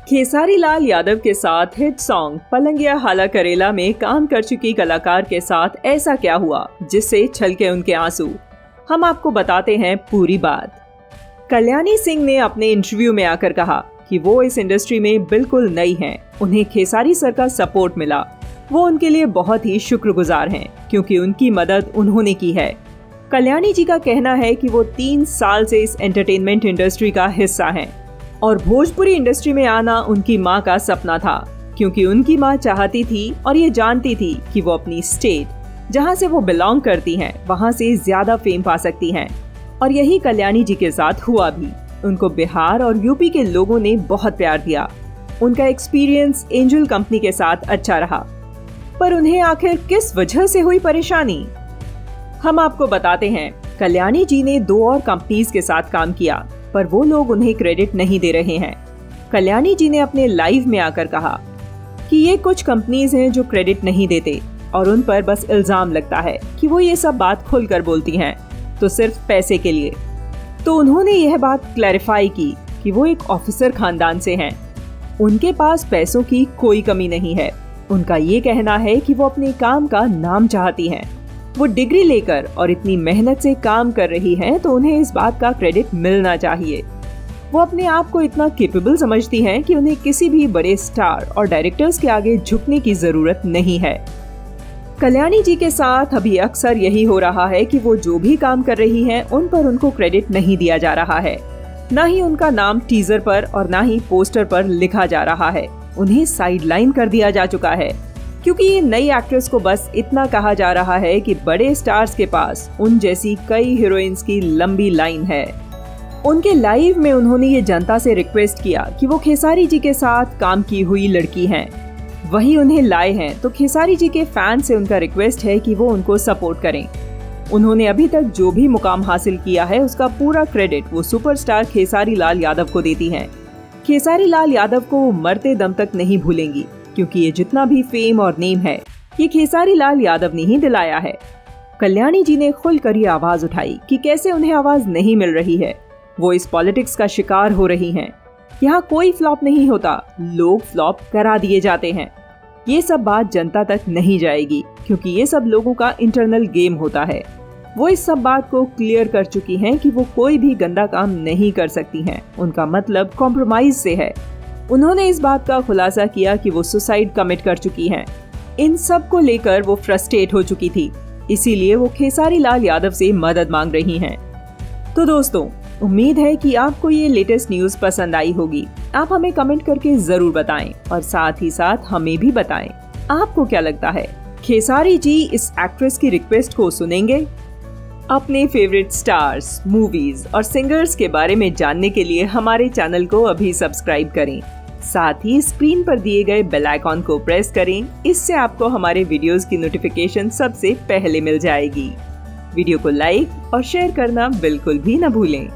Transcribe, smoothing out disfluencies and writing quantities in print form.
खेसारी लाल यादव के साथ hit song पलंगिया हाला करेला में काम कर चुकी कलाकार के साथ ऐसा क्या हुआ जिससे छलके उनके आंसू। हम आपको बताते हैं पूरी बात। कल्याणी सिंह ने अपने इंटरव्यू में आकर कहा कि वो इस इंडस्ट्री में बिल्कुल नई हैं। उन्हें खेसारी सर का सपोर्ट मिला। वो उनके लिए बहुत ही शुक्रगुजार हैं क्योंकि उनकी मदद उन्होंने की है। कल्याणी जी का कहना है कि वो 3 साल से इस एंटरटेनमेंट इंडस्ट्री का हिस्सा हैं और भोजपुरी इंडस्ट्री में आना उनकी माँ का सपना था क्योंकि उनकी माँ चाहती थी और ये जानती थी कि वो अपनी स्टेट जहाँ से वो बिलोंग करती हैं वहाँ से ज्यादा फेम पा सकती हैं। और यही कल्याणी जी के साथ हुआ भी। उनको बिहार और यूपी के लोगों ने बहुत प्यार दिया। उनका एक्सपीरियंस एंजल कंपनी के साथ अच्छा रहा। पर उन्हें आखिर किस वजह से हुई परेशानी, हम आपको बताते हैं। कल्याणी जी ने 2 और कंपनीज के साथ काम किया पर वो लोग उन्हें क्रेडिट नहीं दे रहे हैं। कल्याणी जी ने अपने लाइव में आकर कहा कि ये कुछ कंपनीज हैं जो क्रेडिट नहीं देते और उन पर बस इल्जाम लगता है कि वो ये सब बात खुलकर बोलती हैं तो सिर्फ पैसे के लिए। तो उन्होंने यह बात क्लैरिफाई की कि वो एक ऑफिसर खानदान से हैं। उनके पास पैसों की कोई कमी नहीं है। उनका ये कहना है कि वो अपने काम का नाम चाहती हैं। वो डिग्री लेकर और इतनी मेहनत से काम कर रही हैं तो उन्हें इस बात का क्रेडिट मिलना चाहिए। वो अपने आप को इतना कैपेबल समझती हैं कि उन्हें किसी भी बड़े स्टार और डायरेक्टर्स के आगे झुकने की जरूरत नहीं है। कल्याणी जी के साथ अभी अक्सर यही हो रहा है कि वो जो भी काम कर रही हैं उन पर उनको क्रेडिट नहीं दिया जा रहा है। न ही उनका नाम टीजर पर और न ही पोस्टर पर लिखा जा रहा है। उन्हें साइडलाइन कर दिया जा चुका है क्योंकि ये नई एक्ट्रेस को बस इतना कहा जा रहा है कि बड़े स्टार्स के पास उन जैसी कई हीरोइंस की लंबी लाइन है। उनके लाइव में उन्होंने ये जनता से रिक्वेस्ट किया कि वो खेसारी जी के साथ काम की हुई लड़की हैं, वही उन्हें लाए हैं। तो खेसारी जी के फैन से उनका रिक्वेस्ट है कि वो उनको सपोर्ट करें। उन्होंने अभी तक जो भी मुकाम हासिल किया है उसका पूरा क्रेडिट वो सुपरस्टार खेसारी लाल यादव को देती हैं। खेसारी लाल यादव को वो मरते दम तक नहीं भूलेंगी क्योंकि ये जितना भी फेम और नेम है ये खेसारी लाल यादव ने ही दिलाया है। कल्याणी जी ने खुलकर ये आवाज उठाई कि कैसे उन्हें आवाज नहीं मिल रही है। वो इस पॉलिटिक्स का शिकार हो रही हैं। यहाँ कोई फ्लॉप नहीं होता, लोग फ्लॉप करा दिए जाते हैं। ये सब बात जनता तक नहीं जाएगी क्योंकि ये सब लोगों का इंटरनल गेम होता है। वो इस सब बात को क्लियर कर चुकी हैं कि वो कोई भी गंदा काम नहीं कर सकती हैं। उनका मतलब कॉम्प्रोमाइज से है। उन्होंने इस बात का खुलासा किया कि वो सुसाइड कमिट कर चुकी हैं। इन सब को लेकर वो फ्रस्ट्रेट हो चुकी थी, इसीलिए वो खेसारी लाल यादव से मदद मांग रही हैं। तो दोस्तों, उम्मीद है कि आपको ये लेटेस्ट न्यूज़ पसंद आई होगी। आप हमें कमेंट करके जरूर बताएं और साथ ही साथ हमें भी बताएं आपको क्या लगता है, खेसारी जी इस एक्ट्रेस की रिक्वेस्ट को सुनेंगे? अपने फेवरेट स्टार्स, मूवीज और सिंगर्स के बारे में जानने के लिए हमारे चैनल को अभी सब्सक्राइब करें। साथ ही स्क्रीन पर दिए गए बेल आइकॉन को प्रेस करें। इससे आपको हमारे वीडियोस की नोटिफिकेशन सबसे पहले मिल जाएगी। वीडियो को लाइक और शेयर करना बिल्कुल भी न भूलें।